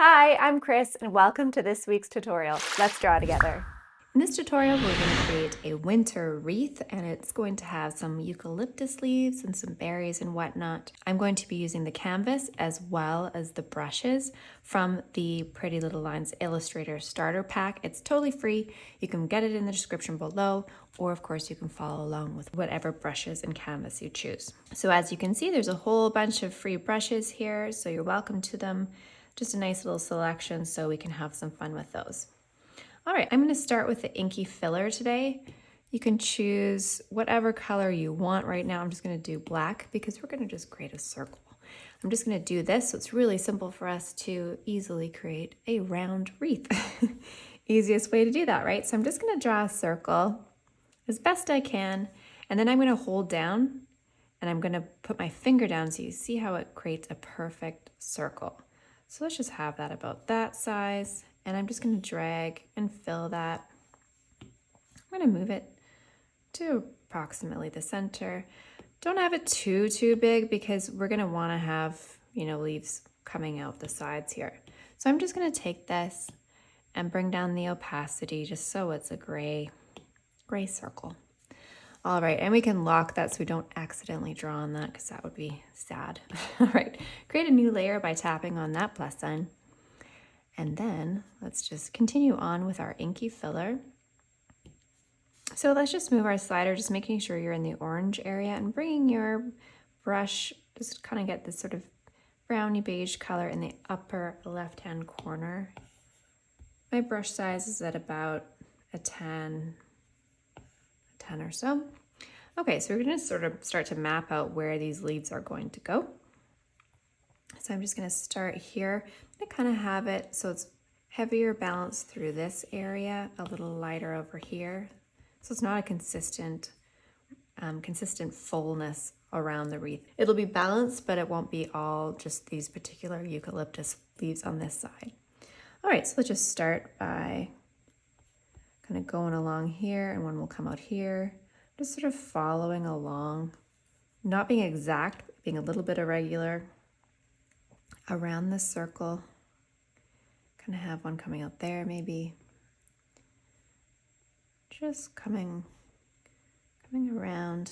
Hi, I'm Kris and welcome to this week's tutorial. Let's draw together. In this tutorial, we're going to create a winter wreath, and it's going to have some eucalyptus leaves and some berries and whatnot. I'm going to be using the canvas as well as the brushes from the Pretty Little Lines Illustrator starter pack. It's totally free. You can get it in the description below, or of course you can follow along with whatever brushes and canvas you choose. So as you can see, there's a whole bunch of free brushes here, so you're welcome to them. Just a nice little selection so we can have some fun with those. All right, I'm going to start with the inky filler today. You can choose whatever color you want. Right now I'm just going to do black because we're going to just create a circle. I'm just going to do this so it's really simple for us to easily create a round wreath. Easiest way to do that, right? So I'm just going to draw a circle as best I can, and then I'm going to hold down and I'm going to put my finger down so you see how it creates a perfect circle. So let's just have that about that size. And I'm just going to drag and fill that. I'm going to move it to approximately the center. Don't have it too big because we're going to want to have, leaves coming out the sides here. So I'm just going to take this and bring down the opacity just so it's a gray circle. All right, and we can lock that so we don't accidentally draw on that because that would be sad. All right, create a new layer by tapping on that plus sign. And then let's just continue on with our inky filler. So let's just move our slider, just making sure you're in the orange area and bringing your brush, just kind of get this sort of browny beige color in the upper left-hand corner. My brush size is at about a 10 or so. Okay, so we're going to sort of start to map out where these leaves are going to go. So I'm just going to start here. I'm going to kind of have it so it's heavier balanced through this area, a little lighter over here. So it's not a consistent fullness around the wreath. It'll be balanced, but it won't be all just these particular eucalyptus leaves on this side. All right, so let's just start by kind of going along here, and one will come out here. Just sort of following along, not being exact, being a little bit irregular around the circle. Kind of have one coming out there maybe. Just coming around.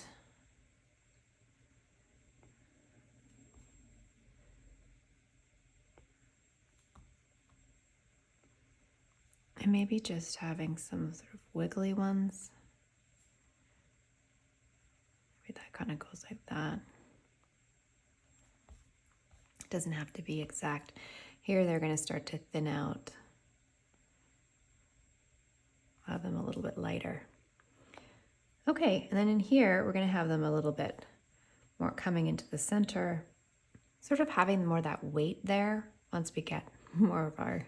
And maybe just having some sort of wiggly ones. Maybe that kind of goes like that. It doesn't have to be exact. Here they're going to start to thin out. I'll have them a little bit lighter. Okay, and then in here we're going to have them a little bit more coming into the center, sort of having more that weight there once we get more of our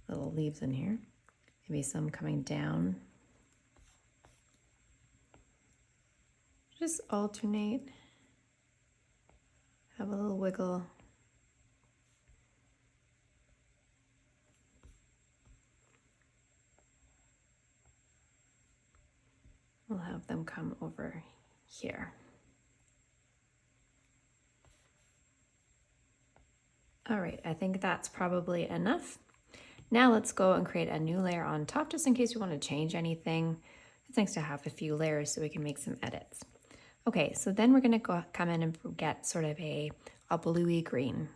little leaves in here. Maybe some coming down. Just alternate. Have a little wiggle. We'll have them come over here. All right, I think that's probably enough. Now let's go and create a new layer on top just in case we want to change anything. It's nice to have a few layers so we can make some edits. Okay, so then we're going to come in and get sort of a bluey green.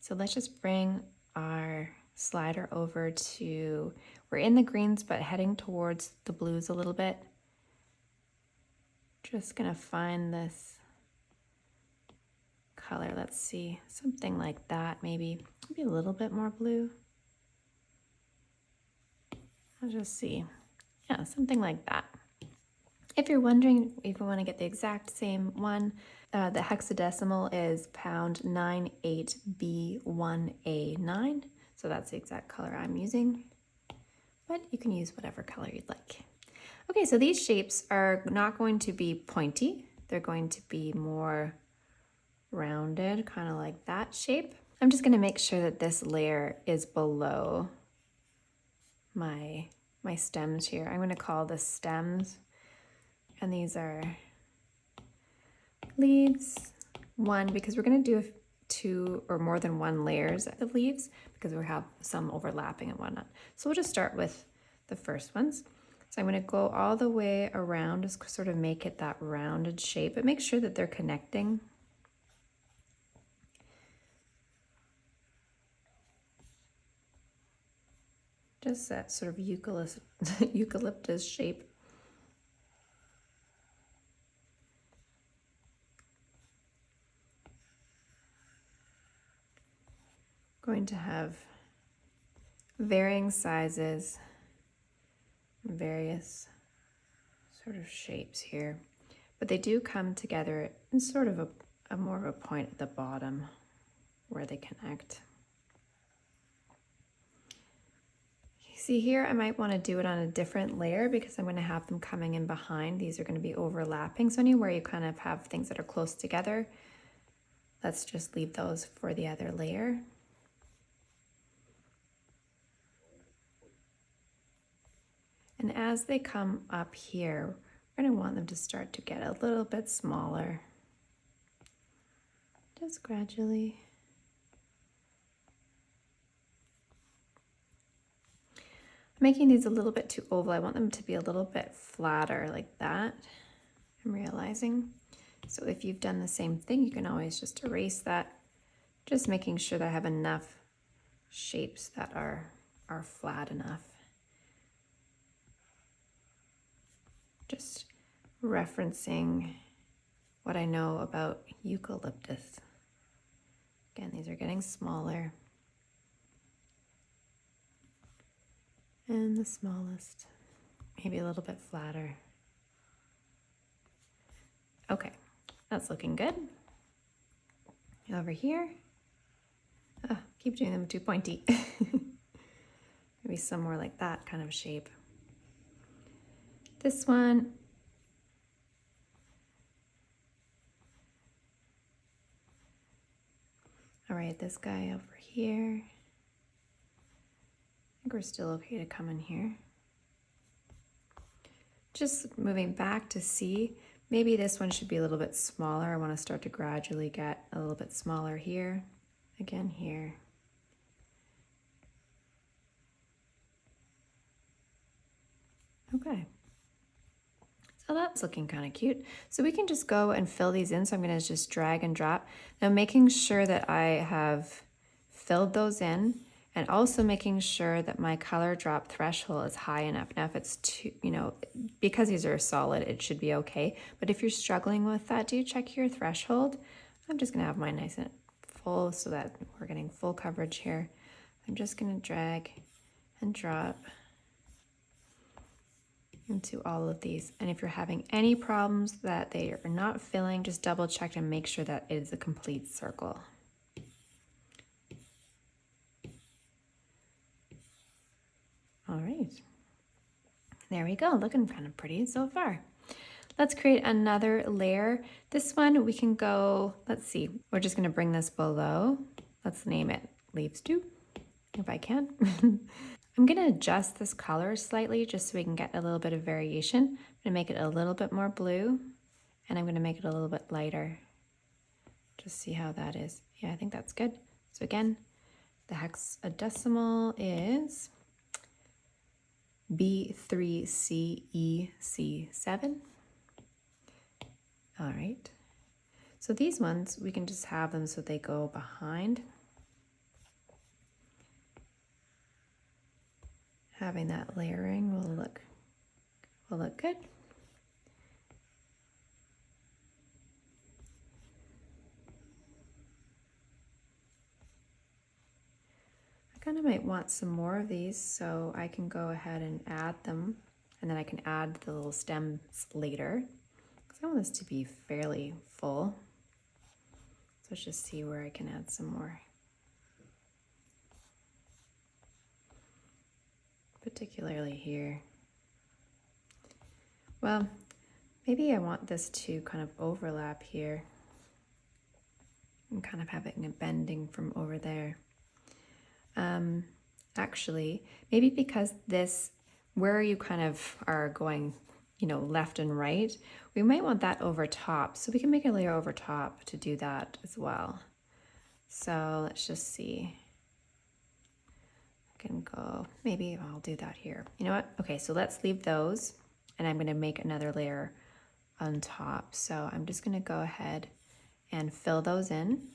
So let's just bring our slider over to, we're in the greens but heading towards the blues a little bit. Just going to find this color. Let's see, something like that, maybe a little bit more blue. I'll just see. Yeah, something like that. If you're wondering if you want to get the exact same one, the hexadecimal is pound 98B1A9. So that's the exact color I'm using, but you can use whatever color you'd like. Okay, so these shapes are not going to be pointy. They're going to be more rounded, kind of like that shape. I'm just going to make sure that this layer is below my stems here. I'm going to call this stems, and these are leaves 1 because we're going to do two or more than one layers of leaves because we have some overlapping and whatnot. So we'll just start with the first ones. So I'm going to go all the way around, just sort of make it that rounded shape, but make sure that they're connecting. Just that sort of eucalyptus shape. Going to have varying sizes, various sort of shapes here, but they do come together in sort of a more of a point at the bottom where they connect. You see here, I might want to do it on a different layer because I'm going to have them coming in behind. These are going to be overlapping, so anywhere you kind of have things that are close together, let's just leave those for the other layer. And as they come up here, we're going to want them to start to get a little bit smaller. Just gradually. I'm making these a little bit too oval. I want them to be a little bit flatter like that. I'm realizing. So if you've done the same thing, you can always just erase that. Just making sure that I have enough shapes that are flat enough. Just referencing what I know about eucalyptus. Again, these are getting smaller. And the smallest, maybe a little bit flatter. Okay, that's looking good. Over here, keep doing them too pointy. Maybe somewhere like that kind of shape. This one, all right, this guy over here. I think we're still okay to come in here. Just moving back to see, maybe this one should be a little bit smaller. I want to start to gradually get a little bit smaller here, again here. Okay. So that's looking kind of cute. So we can just go and fill these in. So I'm going to just drag and drop. Now making sure that I have filled those in and also making sure that my color drop threshold is high enough. Now if it's too, because these are solid, it should be okay. But if you're struggling with that, do check your threshold. I'm just going to have mine nice and full so that we're getting full coverage here. I'm just going to drag and drop into all of these. And if you're having any problems that they are not filling, just double check and make sure that it is a complete circle. All right, there we go, looking kind of pretty so far. Let's create another layer. This one we can go, let's see, we're just gonna bring this below. Let's name it Leaves 2, if I can. I'm going to adjust this color slightly just so we can get a little bit of variation. I'm going to make it a little bit more blue, and I'm going to make it a little bit lighter. Just see how that is. Yeah, I think that's good. So again, the hexadecimal is B3CEC7. All right. So these ones, we can just have them so they go behind. Having that layering will look good. I kind of might want some more of these, so I can go ahead and add them, and then I can add the little stems later, because I want this to be fairly full. So let's just see where I can add some more. Particularly here. Well, maybe I want this to kind of overlap here and kind of have it bending from over there. Actually, maybe because this, where you kind of are going, left and right, we might want that over top. So we can make a layer over top to do that as well. So let's just see. I can go, maybe I'll do that here. You know what? Okay, so let's leave those, and I'm gonna make another layer on top. So I'm just gonna go ahead and fill those in.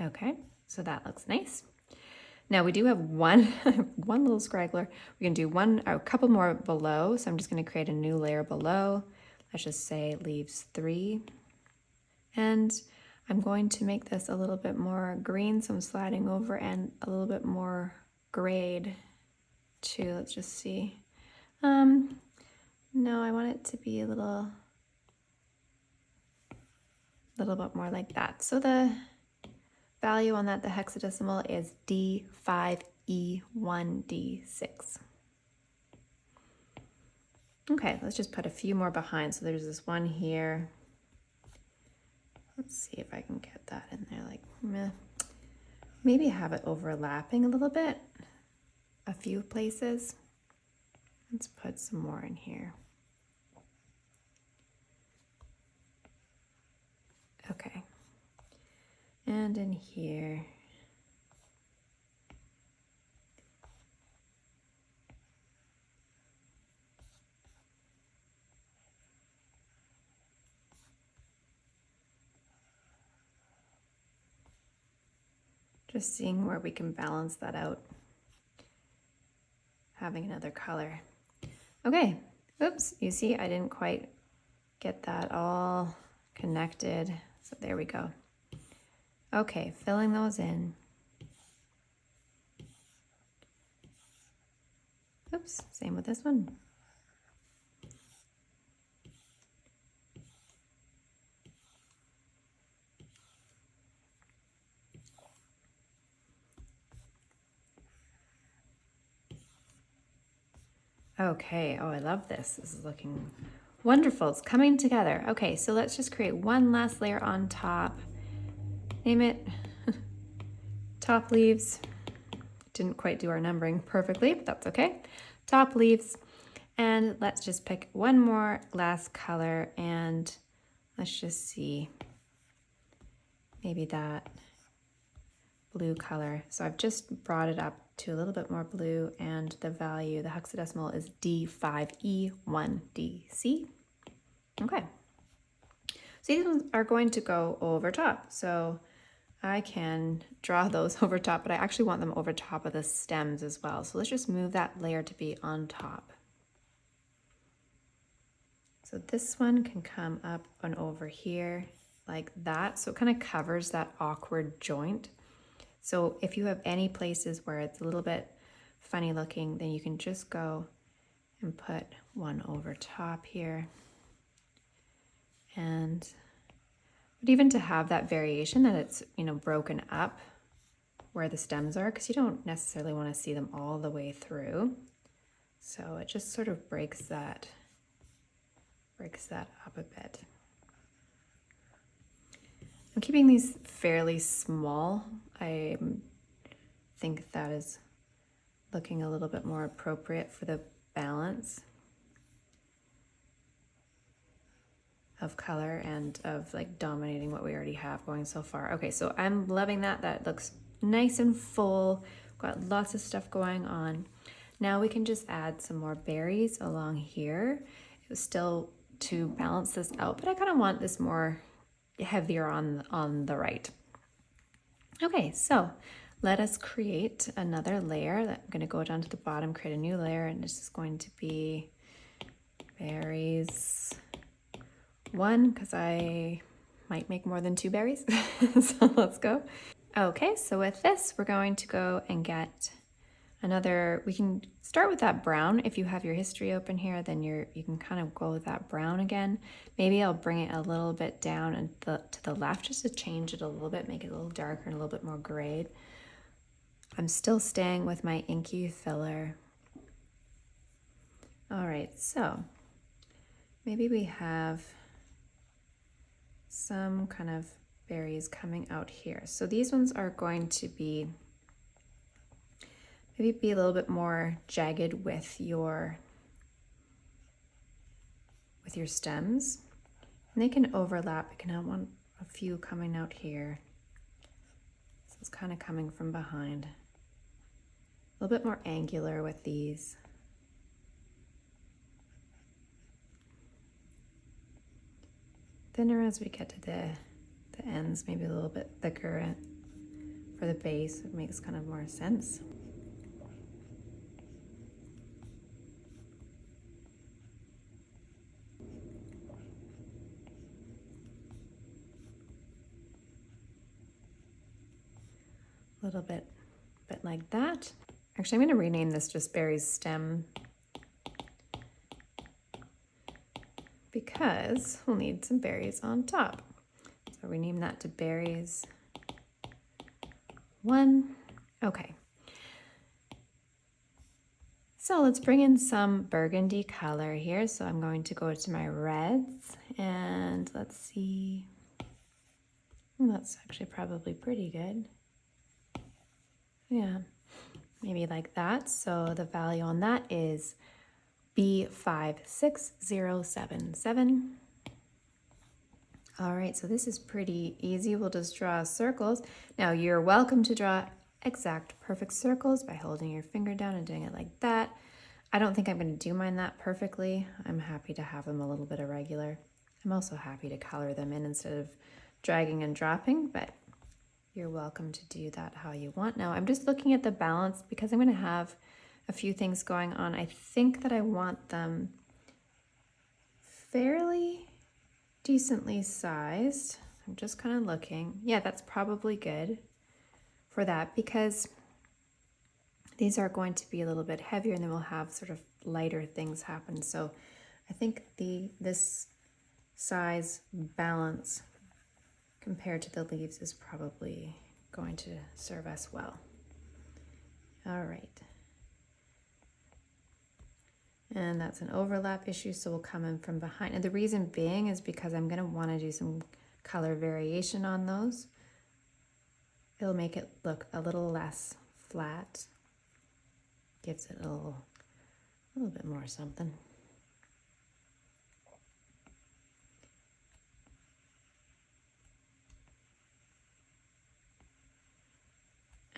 Okay, so that looks nice. Now we do have one, one little scraggler. We're gonna do a couple more below. So I'm just gonna create a new layer below. Let's just say leaves 3. And I'm going to make this a little bit more green. So I'm sliding over and a little bit more grayed too. Let's just see. No, I want it to be a little bit more like that. So the value on that, the hexadecimal, is D5E1D6. Okay, let's just put a few more behind. So there's this one here. Let's see if I can get that in there, like, meh. Maybe have it overlapping a little bit, a few places. Let's put some more in here. Okay. And in here. Just seeing where we can balance that out. Having another color. Okay, oops, you see I didn't quite get that all connected. So there we go. Okay, filling those in. Oops, same with this one. Okay, oh, I love this. This is looking wonderful. It's coming together. Okay, so let's just create one last layer on top. Name it top leaves. Didn't quite do our numbering perfectly, but that's okay. Top leaves. And let's just pick one more glass color, and let's just see, maybe that blue color. So I've just brought it up to a little bit more blue, and the value, the hexadecimal, is D5E1DC. Okay. So these ones are going to go over top. So I can draw those over top, but I actually want them over top of the stems as well. So let's just move that layer to be on top. So this one can come up and over here like that. So it kind of covers that awkward joint. So if you have any places where it's a little bit funny looking, then you can just go and put one over top here. But even to have that variation that it's, you know, broken up where the stems are, because you don't necessarily want to see them all the way through. So it just sort of breaks that up a bit. I'm keeping these fairly small. I think that is looking a little bit more appropriate for the balance of color and of like dominating what we already have going so far. Okay, so I'm loving that. That looks nice and full. Got lots of stuff going on. Now we can just add some more berries along here. It was still to balance this out, but I kind of want this more heavier on the right. Okay, so let us create another layer. I'm going to go down to the bottom, create a new layer, and this is going to be berries 1, because I might make more than 2 berries. So let's go. Okay, so with this, we're going to go and get another, we can start with that brown. If you have your history open here, then you can kind of go with that brown again. Maybe I'll bring it a little bit down and to the left just to change it a little bit, make it a little darker and a little bit more grayed. I'm still staying with my inky filler. All right, so maybe we have some kind of berries coming out here. So these ones are going to be maybe be a little bit more jagged with your with your stems. And they can overlap. You can have a few coming out here. So it's kind of coming from behind. A little bit more angular with these. Thinner as we get to the ends, maybe a little bit thicker for the base. It makes kind of more sense. A little bit like that. Actually, I'm going to rename this just Berry's stem because we'll need some berries on top. So rename that to Berries 1. Okay. So let's bring in some burgundy color here. So I'm going to go to my reds and let's see. That's actually probably pretty good. Yeah, maybe like that. So the value on that is B56077. All right, so this is pretty easy. We'll just draw circles. Now you're welcome to draw exact perfect circles by holding your finger down and doing it like that. I don't think I'm going to do mine that perfectly. I'm happy to have them a little bit irregular. I'm also happy to color them in instead of dragging and dropping, but you're welcome to do that how you want. Now I'm just looking at the balance because I'm going to have a few things going on. I think that I want them fairly decently sized. I'm just kind of looking. Yeah, that's probably good for that because these are going to be a little bit heavier and then we'll have sort of lighter things happen. So I think this size balance compared to the leaves is probably going to serve us well. All right. And that's an overlap issue, so we'll come in from behind. And the reason being is because I'm going to want to do some color variation on those. It'll make it look a little less flat. Gives it a little bit more something.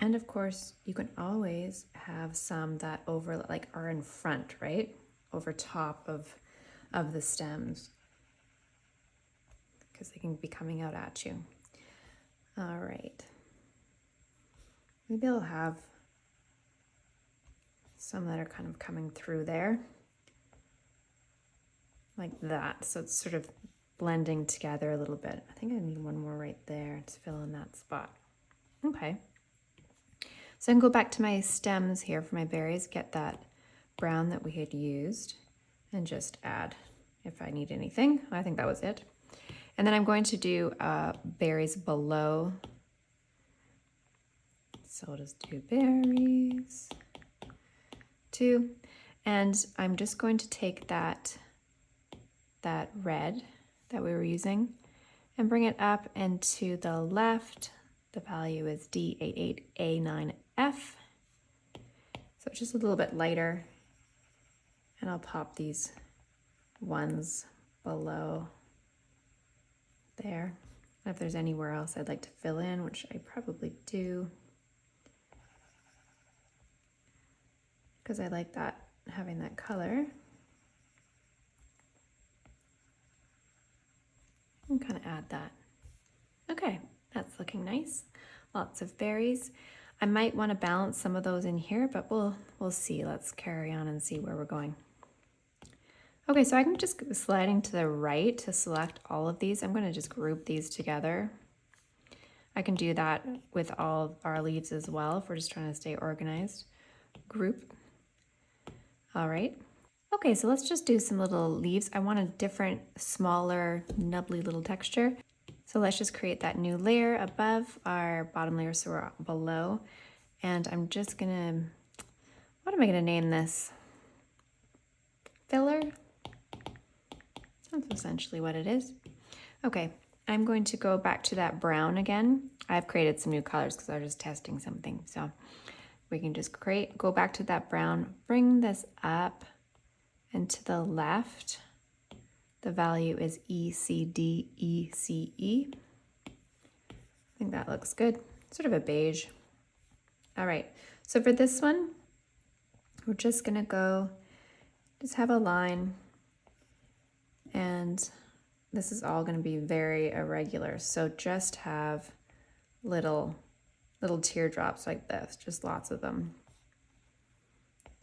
And of course, you can always have some that are in front, right? Over top of the stems, because they can be coming out at you. All right. Maybe I'll have some that are kind of coming through there, like that. So it's sort of blending together a little bit. I think I need one more right there to fill in that spot. Okay. So I can go back to my stems here for my berries, get that brown that we had used, and just add if I need anything. I think that was it. And then I'm going to do berries below. So I'll just do berries 2. And I'm just going to take that red that we were using and bring it up and to the left. The value is D88A9F. So it's just a little bit lighter. And I'll pop these ones below there. If there's anywhere else I'd like to fill in, which I probably do, because I like that, having that color. And kind of add that. Okay, that's looking nice. Lots of berries. I might want to balance some of those in here, but we'll see. Let's carry on and see where we're going. Okay, so I can just go sliding to the right to select all of these. I'm going to just group these together. I can do that with all of our leaves as well if we're just trying to stay organized. Group. All right. Okay, so let's just do some little leaves. I want a different, smaller, nubbly little texture. So let's just create that new layer above our bottom layer, so we're below. And I'm just gonna, what am I gonna name this? Filler? That's essentially what it is. Okay, I'm going to go back to that brown again. I've created some new colors because I was just testing something. So we can just go back to that brown, bring this up and to the left, The value is ECDECE. I think that looks good. Sort of a beige. All right, so for this one, we're just gonna go, just have a line, and this is all gonna be very irregular. So just have little teardrops like this, just lots of them.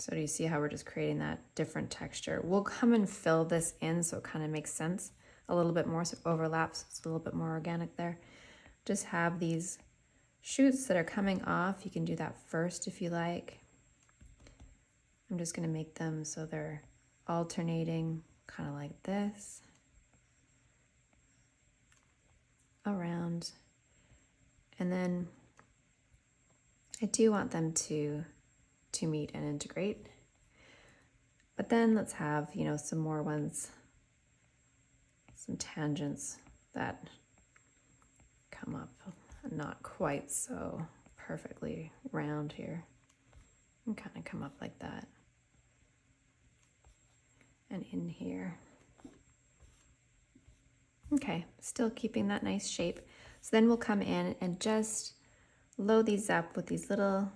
So do you see how we're just creating that different texture? We'll come and fill this in so it kind of makes sense a little bit more, so it overlaps, it's a little bit more organic there. Just have these shoots that are coming off. You can do that first if you like. I'm just gonna make them so they're alternating, kind of like this, around. And then I do want them to meet and integrate. But then let's have, you know, some more ones, some tangents that come up, not quite so perfectly round here, and kind of come up like that. And in here. Okay, still keeping that nice shape. So then we'll come in and just load these up with these little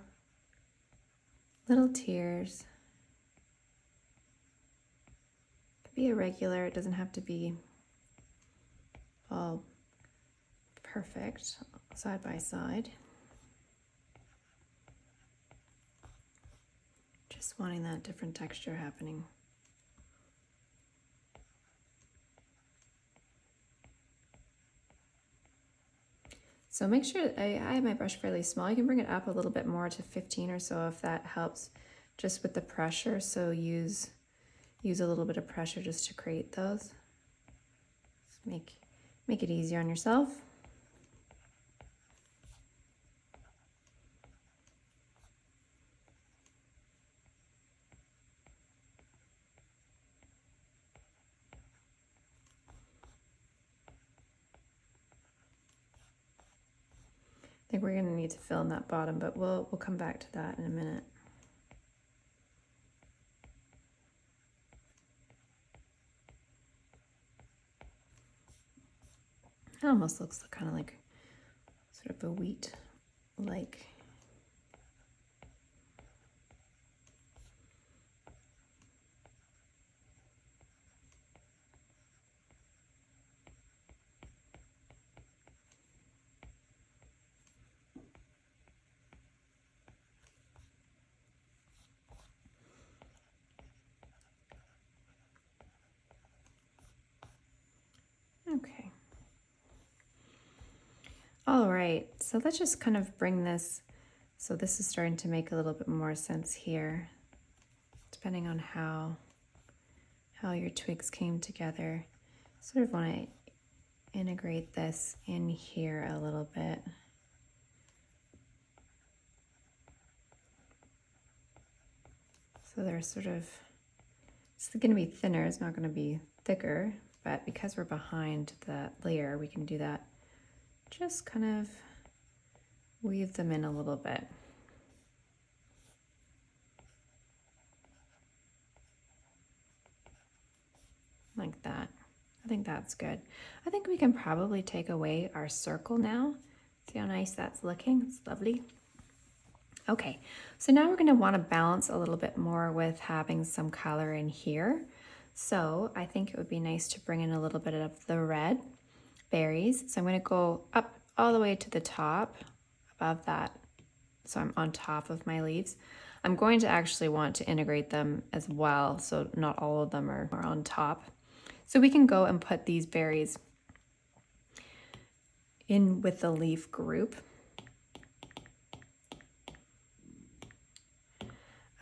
tears. Could be irregular, it doesn't have to be all perfect side by side. Just wanting that different texture happening. So make sure, I have my brush fairly small. You can bring it up a little bit more to 15 or so if that helps, just with the pressure. So use a little bit of pressure just to create those. Just make it easier on yourself. I think we're going to need to fill in that bottom, but we'll come back to that in a minute. It almost looks kind of like sort of a wheat-like. Okay. All right, so let's just kind of bring this, so this is starting to make a little bit more sense here, depending on how your twigs came together. Sort of want to integrate this in here a little bit. So they're sort of, it's going to be thinner, it's not going to be thicker, but because we're behind that layer, we can do that. Just kind of weave them in a little bit. Like that. I think that's good. I think we can probably take away our circle now. See how nice that's looking? It's lovely. Okay, so now we're going to want to balance a little bit more with having some color in here. So I think it would be nice to bring in a little bit of the red berries. So I'm going to go up all the way to the top above that. So I'm on top of my leaves. I'm going to actually want to integrate them as well, so not all of them are on top. So we can go and put these berries in with the leaf group.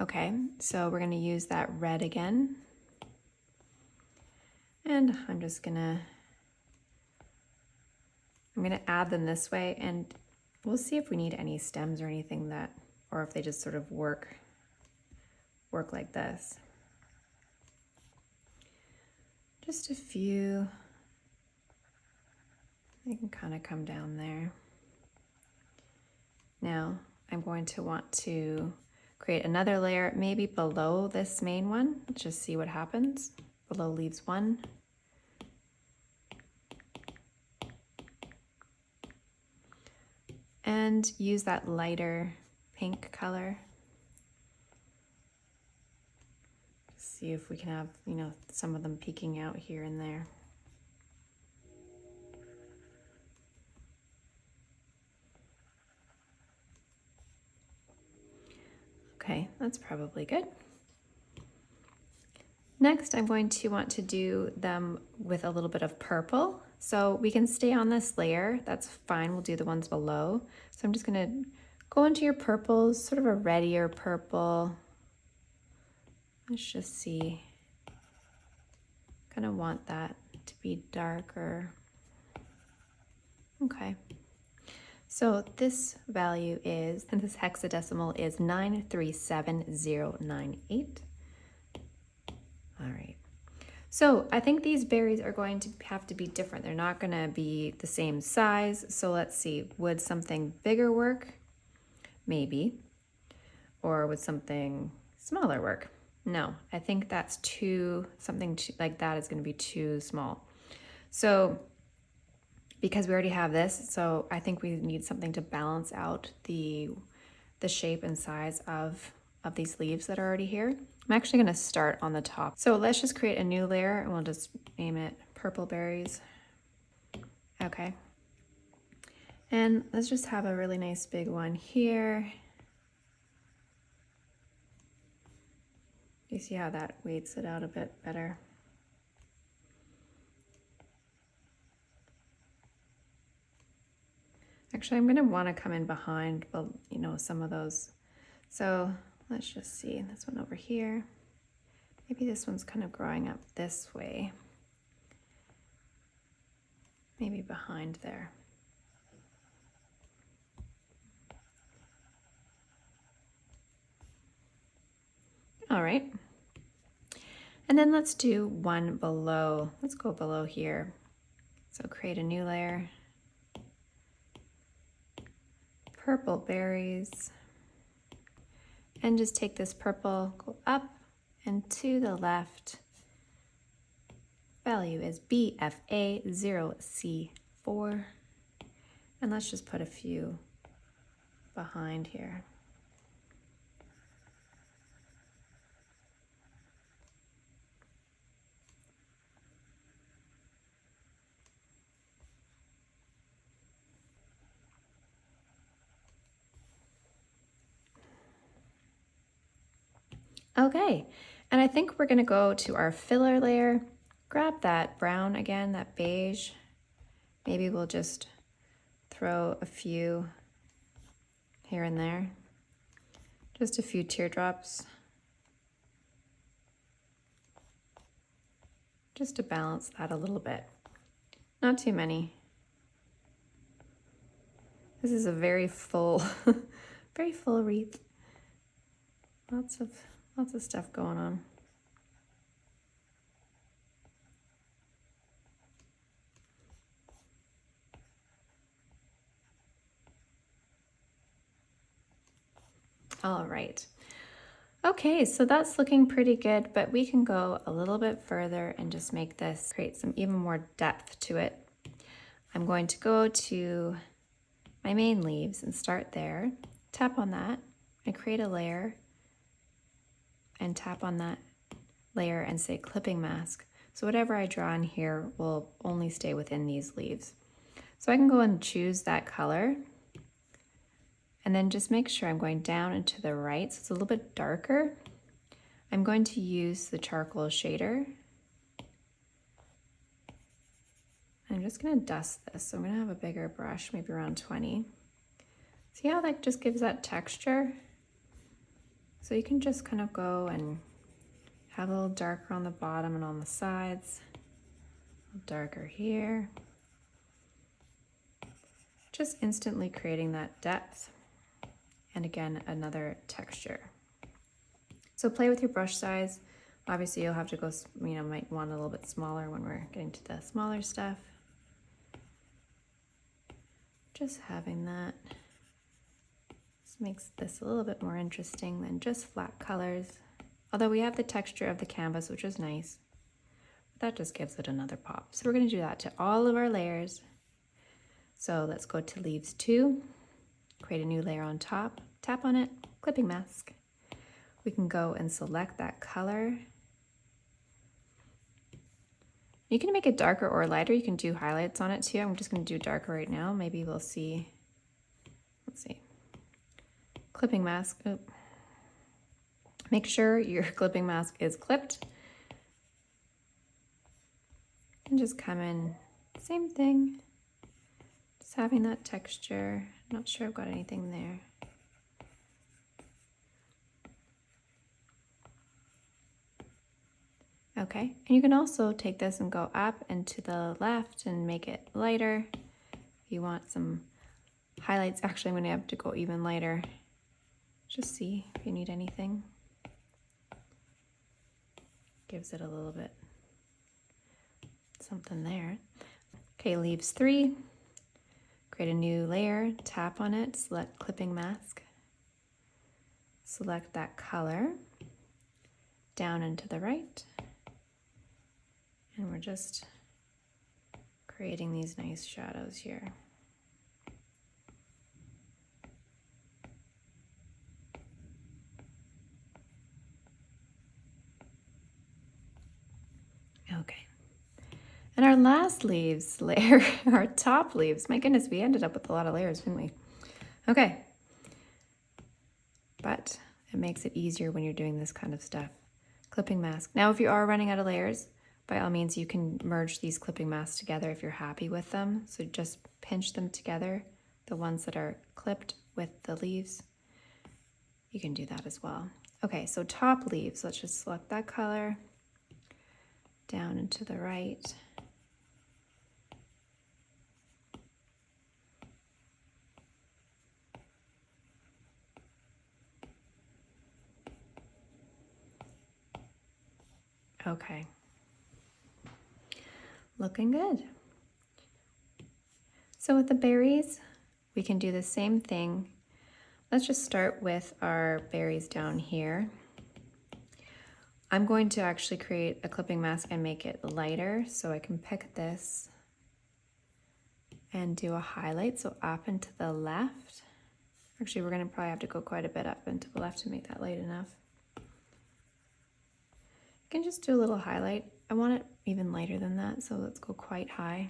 Okay, so we're going to use that red again. And I'm gonna add them this way, and we'll see if we need any stems or anything that, or if they just sort of work like this. Just a few. They can kind of come down there. Now I'm going to want to create another layer, maybe below this main one. Let's just see what happens. Below leaves 1. and use that lighter pink color. See if we can have, you know, some of them peeking out here and there. Okay, that's probably good. Next, I'm going to want to do them with a little bit of purple. So we can stay on this layer, that's fine, we'll do the ones below. So I'm just gonna go into your purples, sort of a reddier purple. Let's just see, kind of want that to be darker. Okay, so this value is, and this hexadecimal is 937098. All right. So I think these berries are going to have to be different. They're not going to be the same size. So let's see, would something bigger work? Maybe. Or would something smaller work? No, I think that's something like that is going to be too small. So because we already have this, so I think we need something to balance out the shape and size of these leaves that are already here. I'm actually going to start on the top. So let's just create a new layer and we'll just name it purple berries. Okay. And let's just have a really nice big one here. You see how that weights it out a bit better? Actually, I'm going to want to come in behind, well, you know, some of those. So let's just see this one over here. Maybe this one's kind of growing up this way. Maybe behind there. All right. And then let's do one below. Let's go below here. So create a new layer. Purple berries. And just take this purple, go up and to the left. Value is BFA0C4. And let's just put a few behind here. Okay, and I think we're gonna go to our filler layer, grab that brown again, that beige. Maybe we'll just throw a few here and there. Just a few teardrops. Just to balance that a little bit. Not too many. This is a very full, very full wreath. Lots of stuff going on. All right. Okay, so that's looking pretty good, but we can go a little bit further and just make this, create some even more depth to it. I'm going to go to my main leaves and start there. Tap on that and create a layer and tap on that layer and say clipping mask. So whatever I draw in here will only stay within these leaves. So I can go and choose that color and then just make sure I'm going down and to the right so it's a little bit darker. I'm going to use the charcoal shader. I'm just going to dust this. So I'm going to have a bigger brush, maybe around 20. See how that just gives that texture? So you can just kind of go and have a little darker on the bottom and on the sides, a little darker here. Just instantly creating that depth. And again, another texture. So play with your brush size. Obviously you'll have to go, you know, might want a little bit smaller when we're getting to the smaller stuff. Just having that. Makes this a little bit more interesting than just flat colors. Although we have the texture of the canvas, which is nice. But that just gives it another pop. So we're going to do that to all of our layers. So let's go to leaves 2. create a new layer on top, tap on it, clipping mask. We can go and select that color. You can make it darker or lighter. You can do highlights on it too. I'm just going to do darker right now. Maybe we'll see. Let's see. Clipping mask. Oh. Make sure your clipping mask is clipped. And just come in, same thing. Just having that texture. Not sure I've got anything there. Okay, and you can also take this and go up and to the left and make it lighter. If you want some highlights, actually I'm going to have to go even lighter. Just see if you need anything. Gives it a little bit something there. Okay, leaves 3. Create a new layer, tap on it, select clipping mask. Select that color, down and to the right. And we're just creating these nice shadows here. Okay. And our last leaves layer, our top leaves. My goodness, we ended up with a lot of layers, didn't we? Okay. But it makes it easier when you're doing this kind of stuff. Clipping mask. Now, if you are running out of layers, by all means, you can merge these clipping masks together if you're happy with them. So just pinch them together, the ones that are clipped with the leaves. You can do that as well. Okay, so top leaves. Let's just select that color, down and to the right. Okay. Looking good. So with the berries, we can do the same thing. Let's just start with our berries down here. I'm going to actually create a clipping mask and make it lighter, so I can pick this and do a highlight, so up and to the left. Actually, we're gonna probably have to go quite a bit up and to the left to make that light enough. You can just do a little highlight. I want it even lighter than that, so let's go quite high.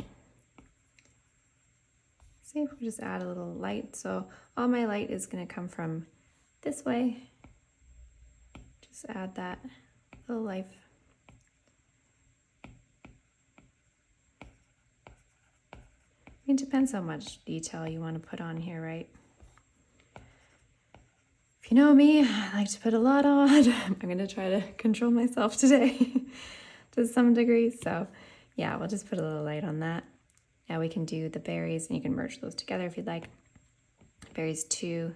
See if we just add a little light. So all my light is going to come from this way. Just add that little life. It depends how much detail you want to put on here, right? If you know me, I like to put a lot on. I'm going to try to control myself today to some degree. So yeah, we'll just put a little light on that. Now we can do the berries, and you can merge those together if you'd like. Berries 2,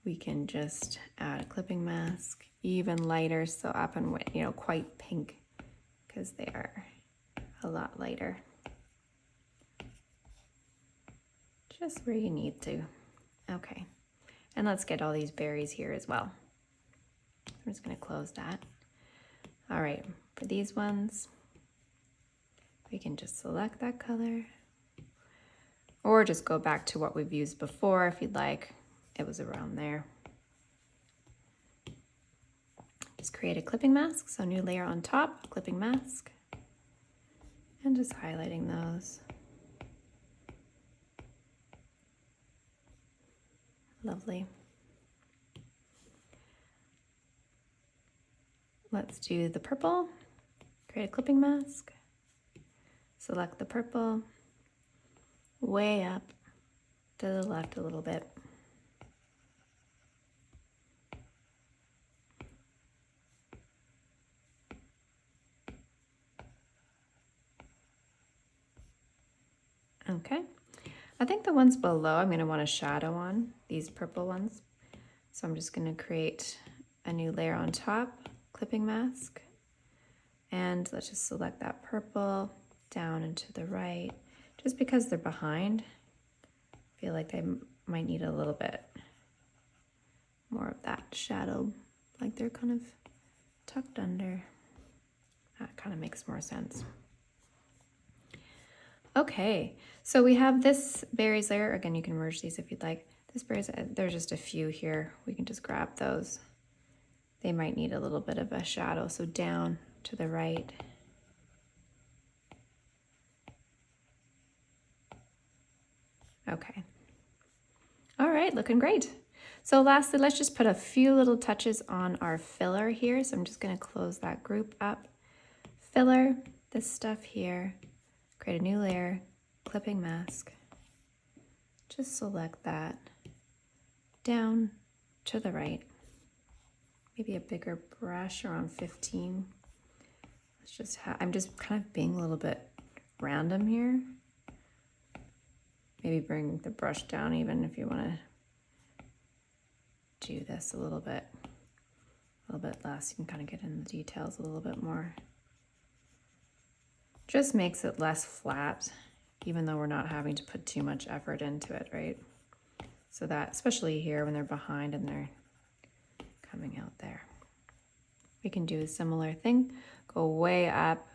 we can just add a clipping mask, even lighter, so up and, you know, quite pink, because they are a lot lighter. Just where you need to. Okay, and let's get all these berries here as well. I'm just going to close that. All right, for these ones, we can just select that color, or just go back to what we've used before if you'd like. It was around there. Just create a clipping mask, so new layer on top, clipping mask, and just highlighting those. Lovely. Let's do the purple. Create a clipping mask. Select the purple, way up to the left a little bit. Okay, I think the ones below I'm going to want a shadow on, these purple ones. So I'm just going to create a new layer on top, clipping mask, and let's just select that purple down and to the right. Just because they're behind, I feel like they might need a little bit more of that shadow, like they're kind of tucked under. That kind of makes more sense. Okay, so we have this berries layer. Again, you can merge these if you'd like. This berries, there's just a few here. We can just grab those. They might need a little bit of a shadow, so down to the right. Okay. All right, looking great. So lastly, let's just put a few little touches on our filler here. So I'm just going to close that group up. Filler, this stuff here, create a new layer, clipping mask. Just select that down to the right. Maybe a bigger brush around 15. Let's just I'm just kind of being a little bit random here. Maybe bring the brush down even if you want to do this a little bit less. You can kind of get in the details a little bit more. Just makes it less flat, even though we're not having to put too much effort into it, right? So that, especially here when they're behind and they're coming out there. We can do a similar thing, go way up,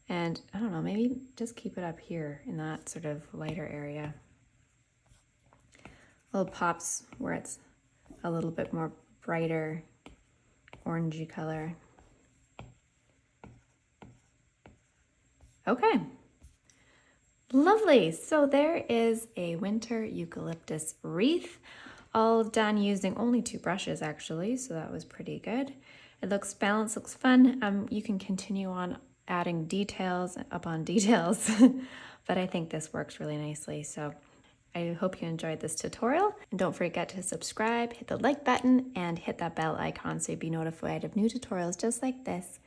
and I don't know, maybe just keep it up here in that sort of lighter area. Little pops where it's a little bit more brighter orangey color. Okay, lovely. So there is a winter eucalyptus wreath, all done using only 2 brushes actually, so that was pretty good. It looks balanced, looks fun. You can continue on adding details upon details, but I think this works really nicely. So I hope you enjoyed this tutorial, and don't forget to subscribe, hit the like button, and hit that bell icon so you'll be notified of new tutorials just like this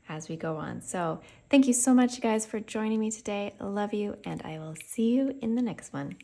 as we go on. So thank you so much, guys, for joining me today. I love you, and I will see you in the next one.